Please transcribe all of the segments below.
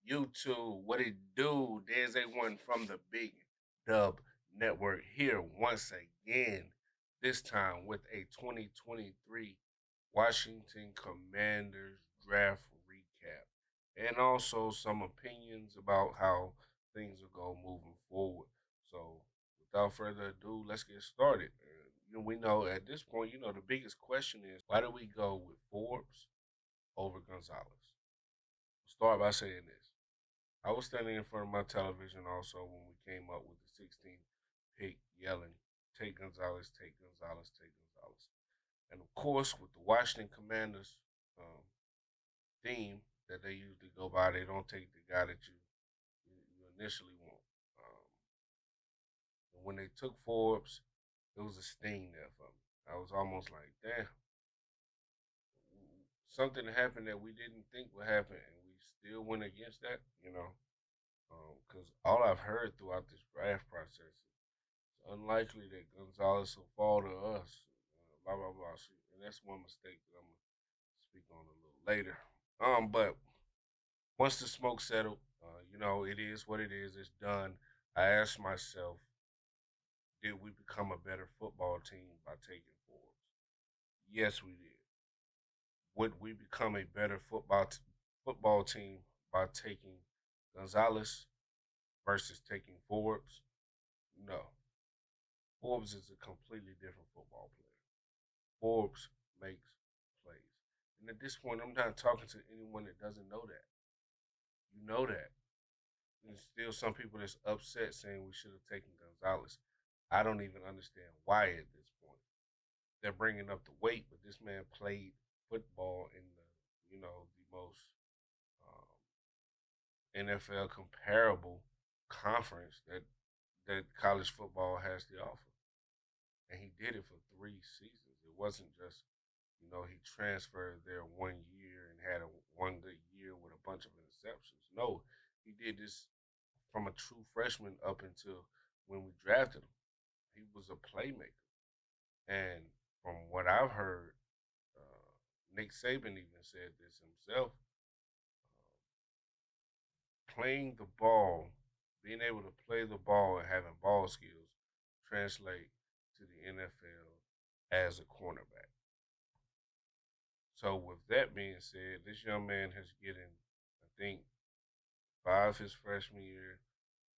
YouTube, what it do? There's a one from the Big Dub Network here once again. This time with a 2023 Washington Commanders draft recap, and also some opinions about how things will go moving forward. So, without further ado, let's get started. We know at this point, the biggest question is why do we go with Forbes over Gonzalez? Start by saying this. I was standing in front of my television also when we came up with the 16th pick, yelling, take Gonzalez, take Gonzalez, take Gonzalez. And of course, with the Washington Commanders um, theme that they usually go by, they don't take the guy that you initially want. And when they took Forbes, it was a sting there for me. I was almost like, damn, something happened that we didn't think would happen, and we still went against that, because all I've heard throughout this draft process is it's unlikely that Gonzalez will fall to us, blah, blah, blah. And that's one mistake that I'm going to speak on a little later. But once the smoke settled, it is what it is. It's done. I asked myself, did we become a better football team by taking Forbes? Yes, we did. Would we become a better football team by taking Gonzalez versus taking Forbes? No. Forbes is a completely different football player. Forbes makes plays. And at this point, I'm not talking to anyone that doesn't know that. You know that. There's still some people that's upset saying we should have taken Gonzalez. I don't even understand why at this point. They're bringing up the weight, but this man played football in the most NFL comparable conference that college football has to offer. And he did it for 3 seasons. It wasn't just, he transferred there 1 year and had a one good year with a bunch of interceptions. No, he did this from a true freshman up until when we drafted him. He was a playmaker. And from what I've heard, Nick Saban even said this himself. Playing the ball, being able to play the ball and having ball skills translate to the NFL as a cornerback. So with that being said, this young man has gotten, I think, 5 his freshman year,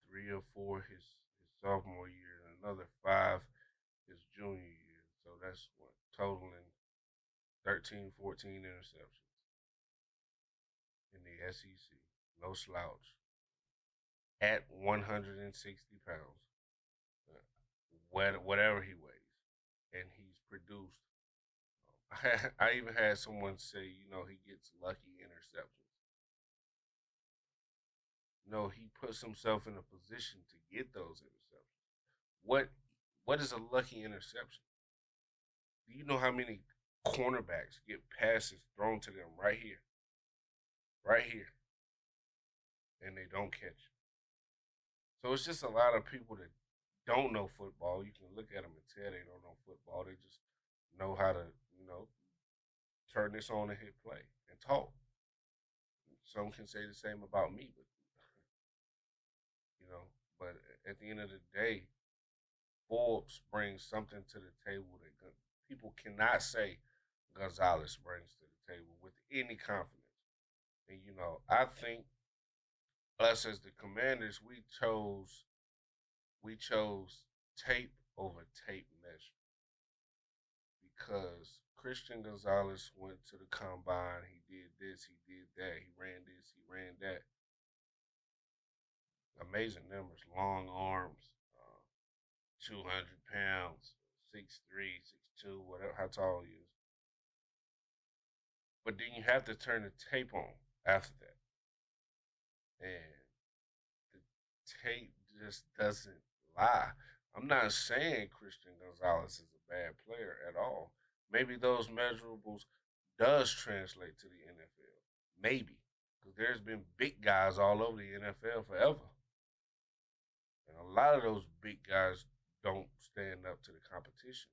3 or 4 his sophomore year, and another 5 his junior year. So that's what totaling 13, 14 interceptions in the SEC. No slouch. At 160 pounds, whatever he weighs, and he's produced. I even had someone say, he gets lucky interceptions. No, he puts himself in a position to get those interceptions. What what is a lucky interception? Do you know how many cornerbacks get passes thrown to them right here, and they don't catch it? So it's just a lot of people that don't know football. You can look at them and tell they don't know football. They just know how to, turn this on and hit play and talk. Some can say the same about me, but you know, but at the end of the day, Forbes brings something to the table that people cannot say Gonzalez brings to the table with any confidence. And I think us as the Commanders, we chose tape over tape measure because Christian Gonzalez went to the combine. He did this, he did that, he ran this, he ran that. Amazing numbers, long arms, 200 pounds, 6'3", 6'2", whatever, how tall he is. But then you have to turn the tape on after that. And the tape just doesn't lie. I'm not saying Christian Gonzalez is a bad player at all. Maybe those measurables does translate to the NFL. Maybe. Because there's been big guys all over the NFL forever. And a lot of those big guys don't stand up to the competition.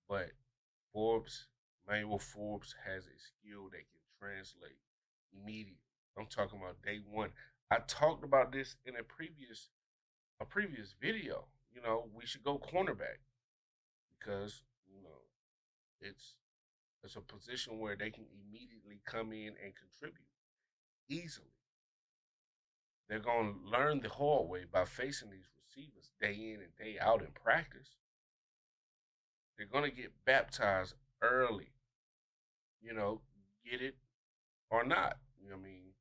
But Manuel Forbes has a skill that can translate immediately. I'm talking about day one. I talked about this in a previous video. We should go cornerback because it's it's a position where they can immediately come in and contribute easily. They're going to learn the hard way by facing these receivers day in and day out in practice. They're going to get baptized early, you know, get it or not. I mean,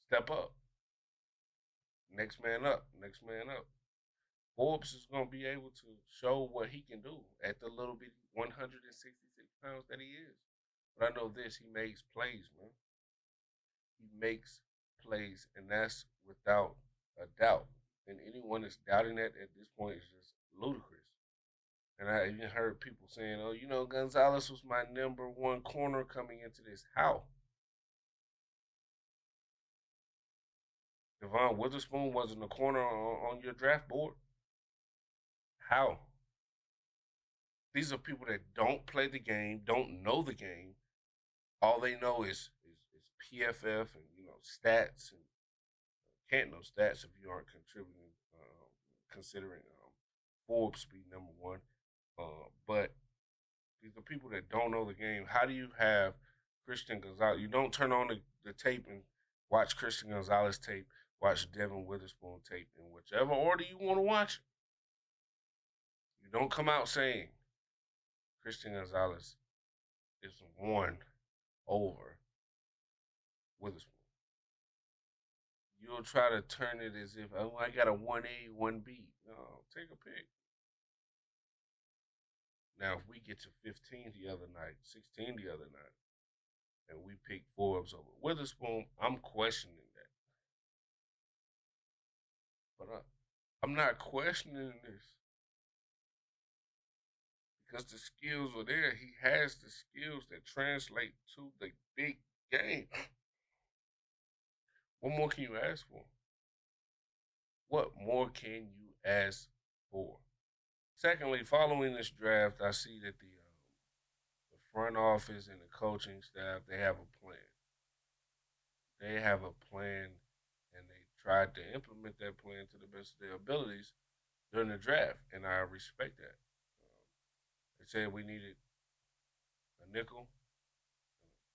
step up, next man up, next man up. Forbes is going to be able to show what he can do at the little bit 166 pounds that he is. But I know this, he makes plays, man. He makes plays, and that's without a doubt. And anyone that's doubting that at this point is just ludicrous. And I even heard people saying, "Oh, Gonzalez was my number one corner coming into this." How? Devon Witherspoon wasn't a corner on your draft board. How? These are people that don't play the game, don't know the game. All they know is PFF and stats, and can't know stats if you aren't contributing. Considering Forbes be number one, but these are people that don't know the game. How do you have Christian Gonzalez? You don't turn on the tape and watch Christian Gonzalez tape, watch Devin Witherspoon tape in whichever order you want to watch it. You don't come out saying Christian Gonzalez is one over Witherspoon. You'll try to turn it as if, oh, I got a 1A, 1B. No, take a pick. Now, if we get to 15 the other night, 16 the other night, and we pick Forbes over Witherspoon, I'm questioning that. But I'm not questioning this because the skills are there. He has the skills that translate to the big game. What more can you ask for? What more can you ask for? Secondly, following this draft, I see that the front office and the coaching staff, they have a plan. They have a plan, and they tried to implement that plan to the best of their abilities during the draft, and I respect that. They said we needed a nickel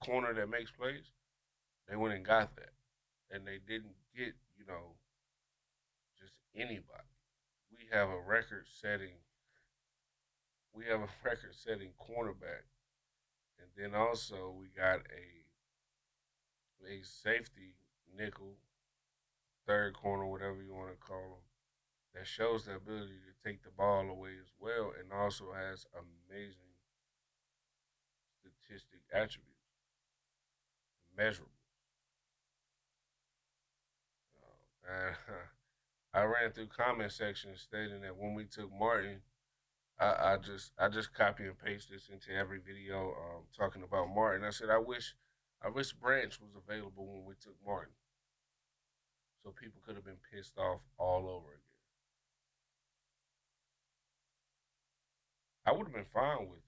corner that makes plays. They went and got that, and they didn't get just anybody. We have a record-setting. We have a record-setting cornerback, and then also we got a safety nickel, third corner, whatever you want to call him, that shows the ability to take the ball away as well, and also has amazing statistic attributes, measurable. And I ran through comment sections stating that when we took Martin, I just copy and paste this into every video talking about Martin. I said I wish Branch was available when we took Martin, so people could have been pissed off all over again. I would have been fine with it.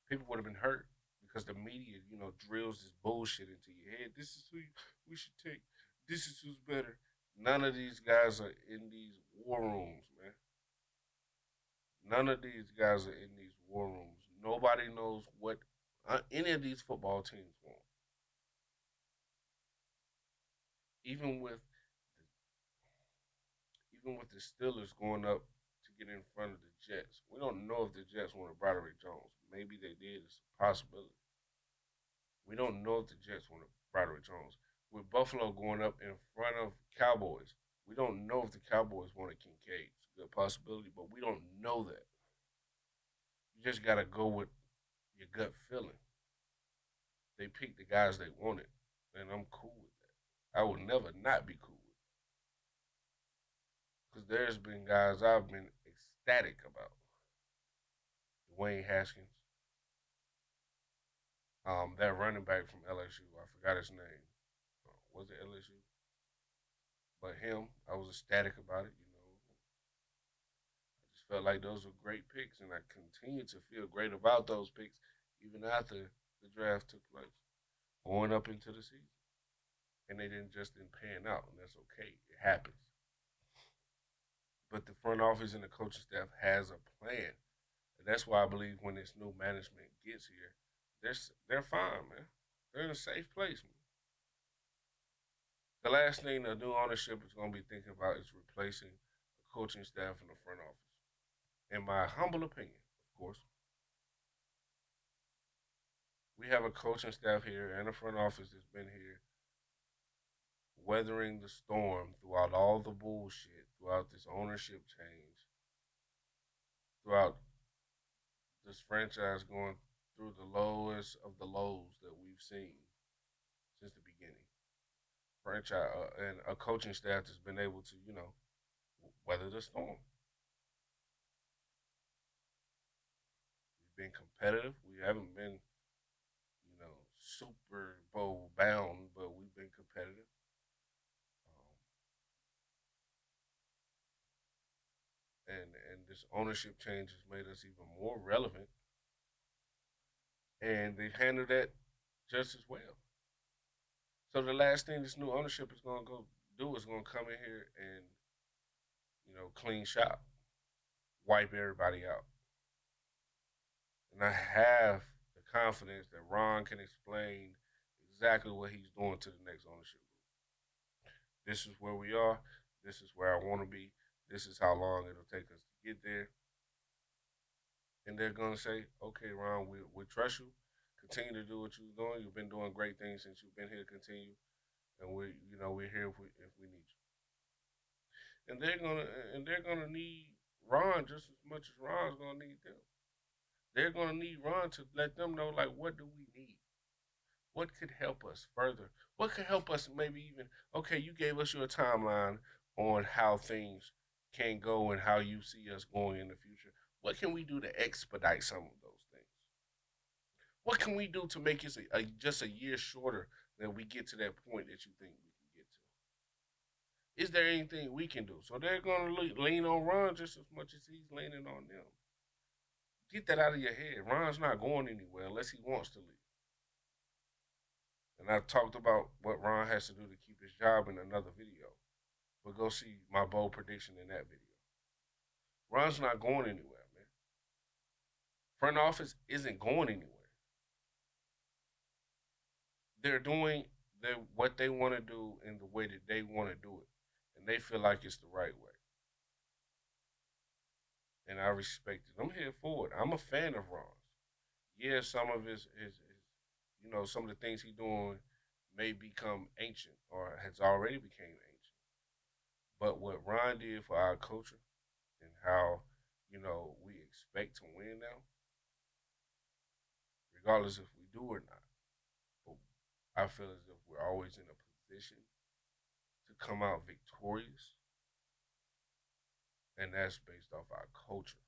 People would have been hurt because the media, drills this bullshit into your head. This is who we should take. This is who's better. None of these guys are in these war rooms, man. None of these guys are in these war rooms. Nobody knows what any of these football teams want. Even with even with the Steelers going up to get in front of the Jets, we don't know if the Jets wanted Broderick Jones. Maybe they did. It's a possibility. We don't know if the Jets wanted Broderick Jones. With Buffalo going up in front of Cowboys, we don't know if the Cowboys wanted Kincaid. It's a good possibility, but we don't know that. You just gotta go with your gut feeling. They picked the guys they wanted, and I'm cool with that. I would never not be cool with it because there's been guys I've been ecstatic about. Dwayne Haskins, that running back from LSU, I forgot his name. Was it LSU? But him, I was ecstatic about it. I just felt like those were great picks, and I continue to feel great about those picks even after. the draft took place, going up into the season, and they didn't pan out, and that's okay. It happens. But the front office and the coaching staff has a plan, and that's why I believe when this new management gets here, they're fine, man. They're in a safe place, man. The last thing the new ownership is going to be thinking about is replacing the coaching staff in the front office. In my humble opinion, of course, we have a coaching staff here and a front office that's been here weathering the storm throughout all the bullshit, throughout this ownership change, throughout this franchise going through the lowest of the lows that we've seen since the beginning. Franchise and a coaching staff that's been able to, weather the storm. We've been competitive. We haven't been, Super Bowl bound, but we've been competitive. And this ownership change has made us even more relevant, and they've handled that just as well. So the last thing this new ownership is going to go do is going to come in here and clean shop, wipe everybody out. And I have the confidence that Ron can explain exactly what he's doing to the next ownership group. This is where we are. This is where I want to be. This is how long it'll take us to get there. And they're going to say, okay, Ron, we trust you. Continue to do what you're doing. You've been doing great things since you've been here. Continue. And we're here if we need you. And they're gonna need Ron just as much as Ron's gonna need them. They're gonna need Ron to let them know, like, what do we need? What could help us further? What could help us maybe even, okay, you gave us your timeline on how things can go and how you see us going in the future. What can we do to expedite some of those things? What can we do to make it just a year shorter that we get to that point that you think we can get to? Is there anything we can do? So they're going to lean on Ron just as much as he's leaning on them. Get that out of your head. Ron's not going anywhere unless he wants to leave. And I've talked about what Ron has to do to keep his job in another video. But go see my bold prediction in that video. Ron's not going anywhere, man. Front office isn't going anywhere. They're doing what they want to do in the way that they want to do it. And they feel like it's the right way. And I respect it. I'm here for it. I'm a fan of Ron's. Yeah, some of some of the things he's doing may become ancient or has already became ancient. But what Ron did for our culture and how, we expect to win now, regardless if we do or not. But I feel as if we're always in a position to come out victorious, and that's based off our culture.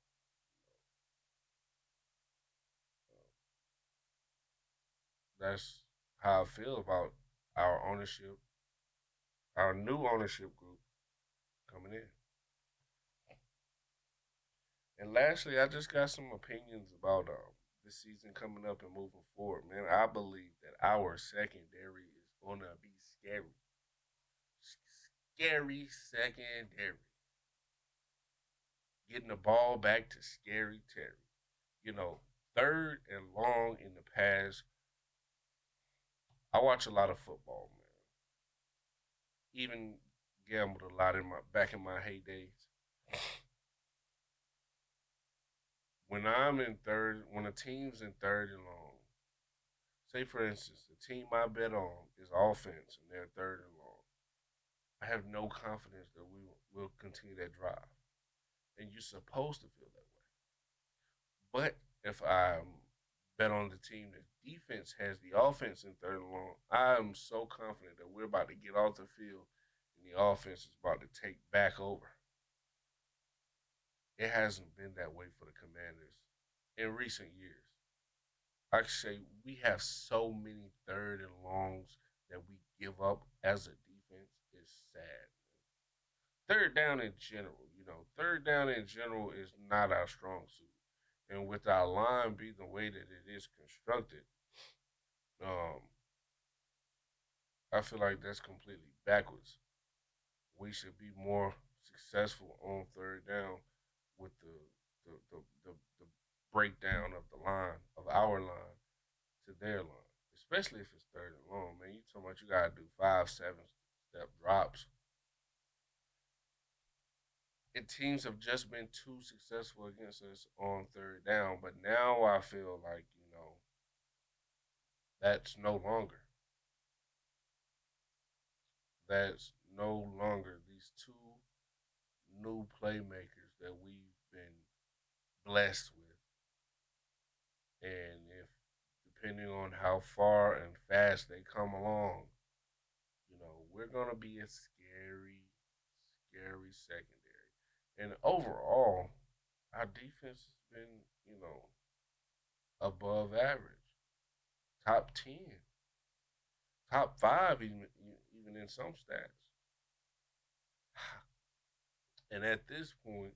That's how I feel about our ownership, our new ownership group coming in. And lastly, I just got some opinions about this season coming up and moving forward. Man, I believe that our secondary is gonna be scary, scary secondary. Getting the ball back to Scary Terry. You know, third and long in the pass. I watch a lot of football, man. Even gambled a lot in my back in my heydays. When a team's in third and long, say for instance, the team I bet on is offense and they're third and long, I have no confidence that we will continue that drive. And you're supposed to feel that way. But if I bet on the team that defense has the offense in third and long, I'm so confident that we're about to get off the field and the offense is about to take back over. It hasn't been that way for the Commanders in recent years. I can say we have so many third and longs that we give up as a defense. It's sad. Third down in general, third down in general is not our strong suit. And with our line being the way that it is constructed, Um, I feel like that's completely backwards. We should be more successful on third down with the breakdown of the line of our line to their line, especially if it's third and long. Man, you talking about you gotta do 5, 7 step drops, and teams have just been too successful against us on third down. But now I feel like that's no longer. That's no longer these two new playmakers that we've been blessed with. And if depending on how far and fast they come along, we're gonna be a scary, scary secondary. And overall, our defense has been, above average, top 10, top five, even in some stats. And at this point,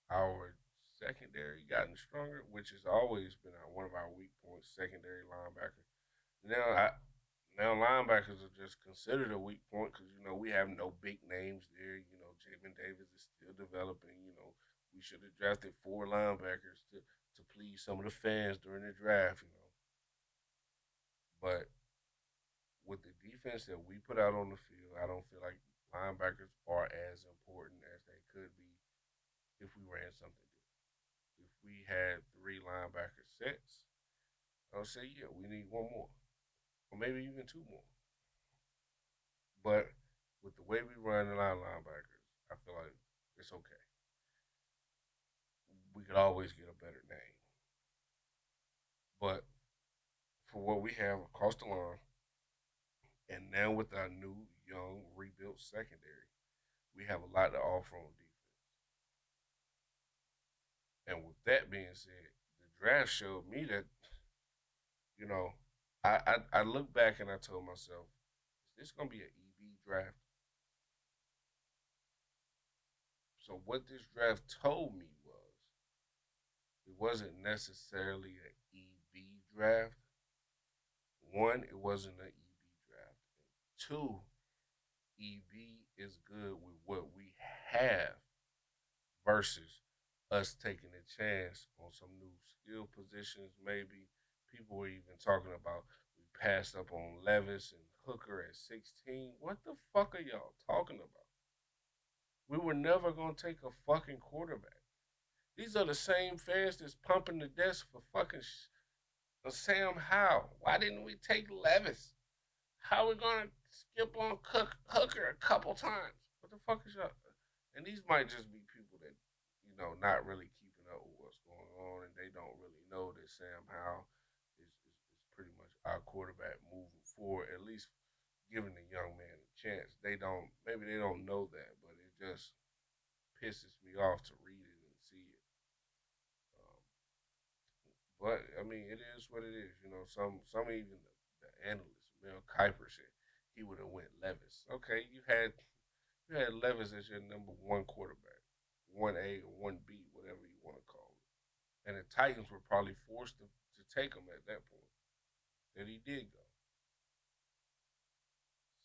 our secondary gotten stronger, which has always been one of our weak points, secondary linebacker. Now, now linebackers are just considered a weak point because we have no big names there. Jamin Davis is still developing. We should have drafted 4 linebackers to please some of the fans during the draft. But with the defense that we put out on the field, I don't feel like linebackers are as important as they could be if we ran something different. If we had 3 linebacker sets, I would say, yeah, we need one more, or maybe even 2 more. But with the way we run our linebackers, I feel like it's okay. We could always get a better name. But for what we have across the line, and now with our new, young, rebuilt secondary, we have a lot to offer on defense. And with that being said, the draft showed me that, you know, I look back and I told myself, is this going to be an EB draft? So what this draft told me was it wasn't necessarily an EB draft. One, it wasn't an EB draft. And two, EB is good with what we have versus us taking a chance on some new skill positions. Maybe people were even talking about we passed up on Levis and Hooker at 16. What the fuck are y'all talking about? We were never gonna take a fucking quarterback. These are the same fans that's pumping the desk for fucking Sam Howell. Why didn't we take Levis? How are we gonna skip on Hooker a couple times? What the fuck is y'all? And these might just be people that not really keeping up with what's going on, and they don't really know that Sam Howell is pretty much our quarterback moving forward. At least giving the young man a chance. Maybe they don't know that, but it just pisses me off to read it and see it. Um, but I mean, it is what it is. Some even the analysts, Mel Kiper said he would have went Levis. Okay, you had Levis as your number 1 quarterback, 1A or 1B, whatever you want to call it. And the Titans were probably forced to take him at that point. And he did go.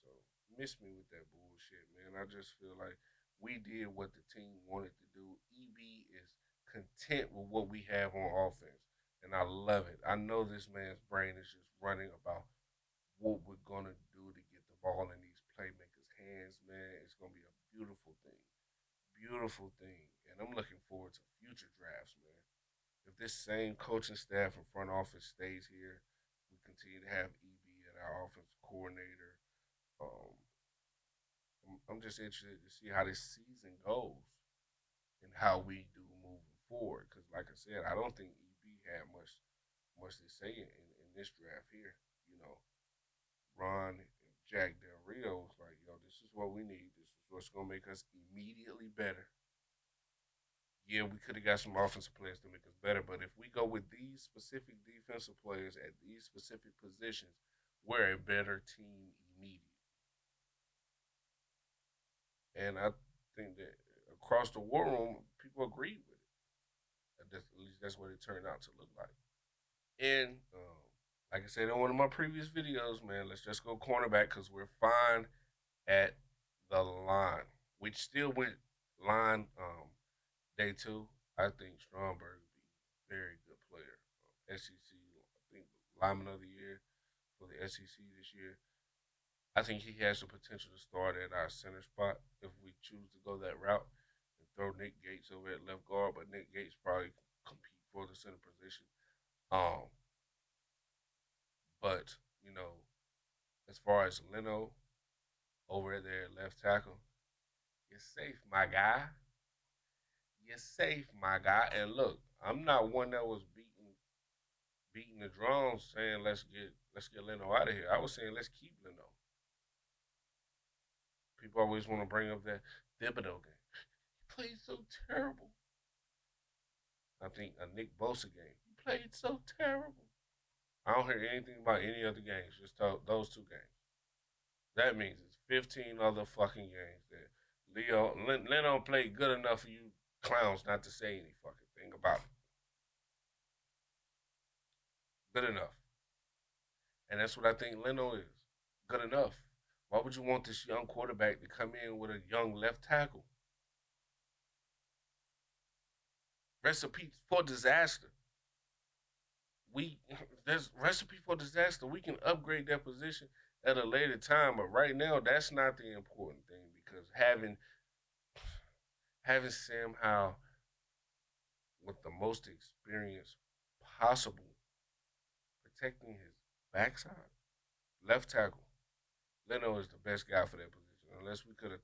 So miss me with that bullshit, man. I just feel like we did what the team wanted to do. EB is content with what we have on offense. And I love it. I know this man's brain is just running about what we're gonna do to get the ball in these playmakers' hands, man. It's gonna be a beautiful thing. Beautiful thing. And I'm looking forward to future drafts, man. If this same coaching staff and front office stays here, we continue to have EB and our offensive coordinator. Um, I'm just interested to see how this season goes and how we do moving forward. Because, like I said, I don't think EB had much to say in this draft here. You know, Ron and Jack Del Rio was like, "Yo, this is what we need. This is what's gonna make us immediately better." Yeah, we could have got some offensive players to make us better, but if we go with these specific defensive players at these specific positions, we're a better team immediately. And I think that across the war room, people agreed with it. At least that's what it turned out to look like. And Like I said in one of my previous videos, man, let's just go cornerback because we're fine at the line. We still went line day two. I think Stromberg would be a very good player. SEC, I think lineman of the year for the SEC this year. I think he has the potential to start at our center spot if we choose to go that route and throw Nick Gates over at left guard. But Nick Gates probably compete for the center position. Um, but you know, as far as Leno over there at left tackle, you're safe, my guy. You're safe, my guy. And look, I'm not one that was beating the drums saying let's get Leno out of here. I was saying let's keep Leno. People always want to bring up that Thibodeau game. He played so terrible. I think a Nick Bosa game. He played so terrible. I don't hear anything about any other games. Just those two games. That means it's 15 other fucking games that Leno played good enough for you clowns not to say any fucking thing about it. Good enough. And that's what I think Leno is. Good enough. Why would you want this young quarterback to come in with a young left tackle? Recipe for disaster. We There's recipe for disaster. We can upgrade that position at a later time, but right now that's not the important thing because having Sam Howell with the most experience possible protecting his backside, left tackle. Leno is the best guy for that position. Unless we could have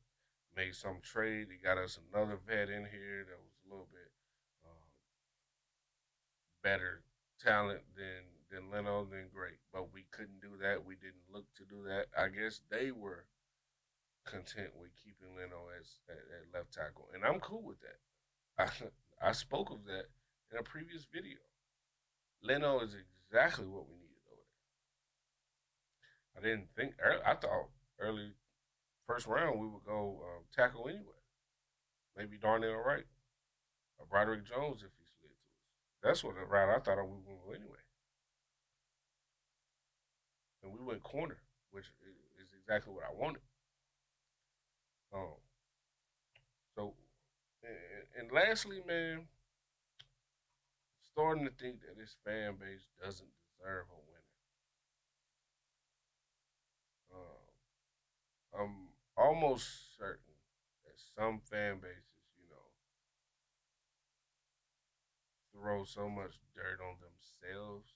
made some trade, he got us another vet in here that was a little bit better talent than Leno, then great. But we couldn't do that. We didn't look to do that. I guess they were content with keeping Leno at left tackle, and I'm cool with that. I spoke of that in a previous video. Leno is exactly what we needed over there. I didn't think. I thought early first round we would go tackle anyway. Maybe Darnell Wright or Broderick Jones if he slid to us. That's what the route I thought we would go anyway. And we went corner, which is exactly what I wanted. Um, so, and lastly, man, starting to think that this fan base doesn't deserve a winner. I'm almost certain that some fan bases, throw so much dirt on themselves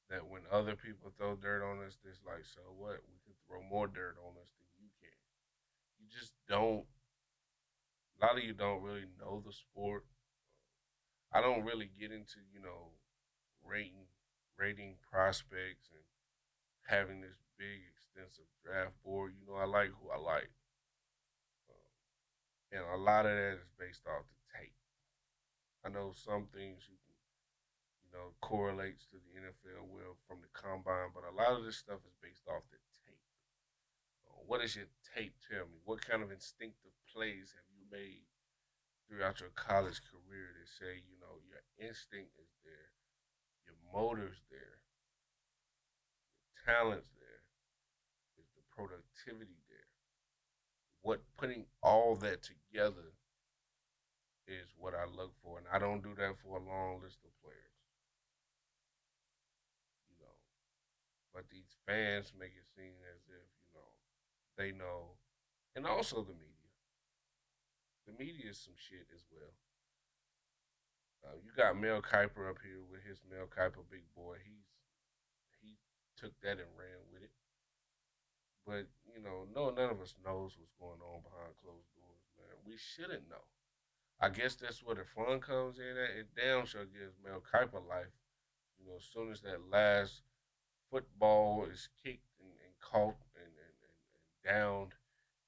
that when other people throw dirt on us, it's like, so what? We can throw more dirt on us than you can. You just don't. A lot of you don't really know the sport. I don't really get into rating rating prospects and having this big extensive draft board. I like who I like, and a lot of that is based off the tape. I know some things you can correlates to the NFL well from the combine, but a lot of this stuff is based off the tape. What does your tape tell me? What kind of instinctive plays have you made throughout your college career that say, your instinct is there, your motor's there, your talent's there, is the productivity there? What putting all that together is what I look for, and I don't do that for a long list of players, you know. But these fans make it seem as if they know, and also the media. The media is some shit as well. You got Mel Kiper up here with his Mel Kiper big boy. He took that and ran with it. But no, none of us knows what's going on behind closed doors, man. We shouldn't know. I guess that's where the fun comes in. At. It damn sure gives Mel Kiper life. As soon as that last football is kicked and caught and downed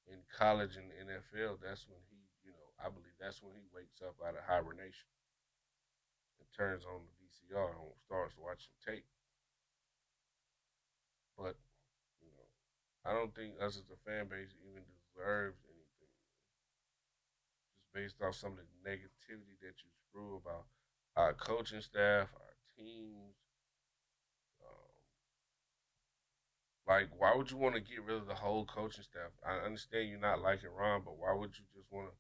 in college and NFL, that's when I believe that's when he wakes up out of hibernation and turns on the VCR and starts watching tape. But you know, I don't think us as a fan base even deserves anything just based off some of the negativity that you screw about our coaching staff, our teams, Like, why would you want to get rid of the whole coaching staff? I understand you're not liking Ron, but why would you just want to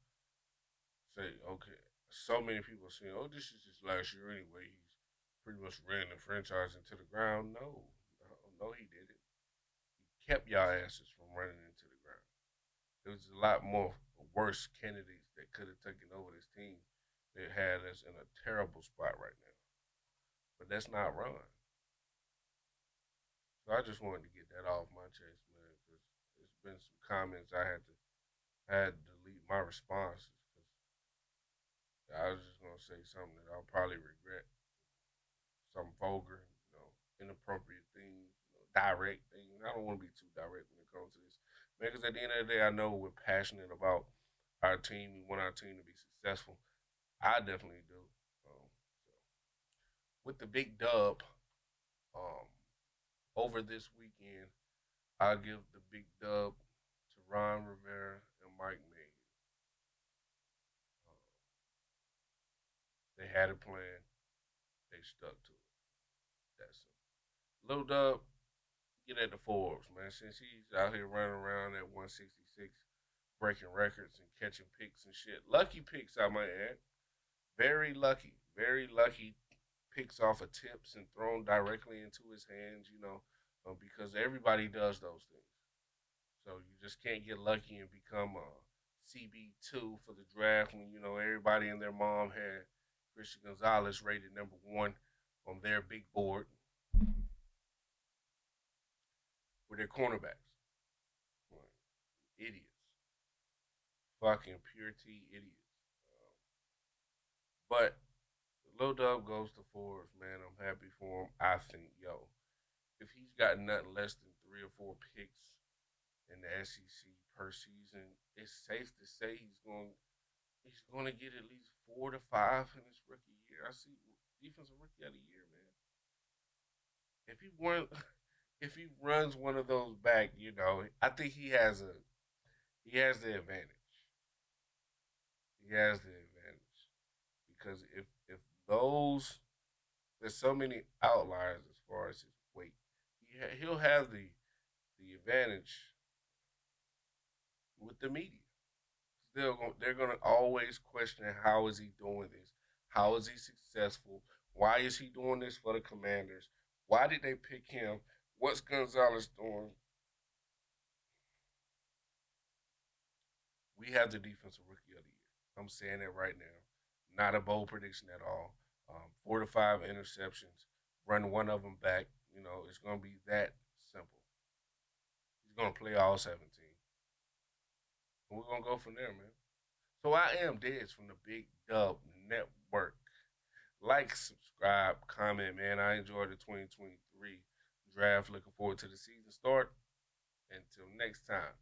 say, okay, so many people are saying, oh, this is his last year anyway. He's pretty much ran the franchise into the ground. No, no, he didn't. He kept y'all asses from running into the ground. There was a lot more worse candidates that could have taken over this team that had us in a terrible spot right now. But that's not Ron. So I just wanted to get that off my chest, man, because there's been some comments I had to delete my responses because I was just gonna say something that I'll probably regret, some vulgar, inappropriate things, direct things. I don't want to be too direct when it comes to this, man. Because at the end of the day, I know we're passionate about our team. We want our team to be successful. I definitely do. So with the big dub, um, over this weekend, I'll give the big dub to Ron Rivera and Mike May. They had a plan. They stuck to it. That's it. Lil Dub, get at the Forbes, man. Since he's out here running around at 166, breaking records and catching picks and shit. Lucky picks, I might add. Very lucky. Very lucky picks off of tips and thrown directly into his hands, because everybody does those things. So you just can't get lucky and become a CB2 for the draft when, everybody and their mom had Christian Gonzalez rated number one on their big board with their cornerbacks. Like, idiots. Fucking pure T idiots. But Lil Dub goes to Forbes, man. I'm happy for him. I think, if he's got nothing less than 3 or 4 picks in the SEC per season, it's safe to say he's going to get at least 4 to 5 in his rookie year. I see defensive rookie of the year, man. If he won, if he runs one of those back, I think he has the advantage. He has the advantage because if those there's so many outliers as far as his weight, he'll have the advantage with the media. They're gonna always question how is he doing this? How is he successful? Why is he doing this for the Commanders? Why did they pick him? What's Gonzalez doing? We have the defensive rookie of the year. I'm saying it right now. Not a bold prediction at all. 4 to 5 interceptions. Run one of them back. It's gonna be that simple. He's gonna play all 17, and we're gonna go from there, man. So I am Dez from the Big Dub Network. Like, subscribe, comment, man. I enjoyed the 2023 draft. Looking forward to the season start. Until next time.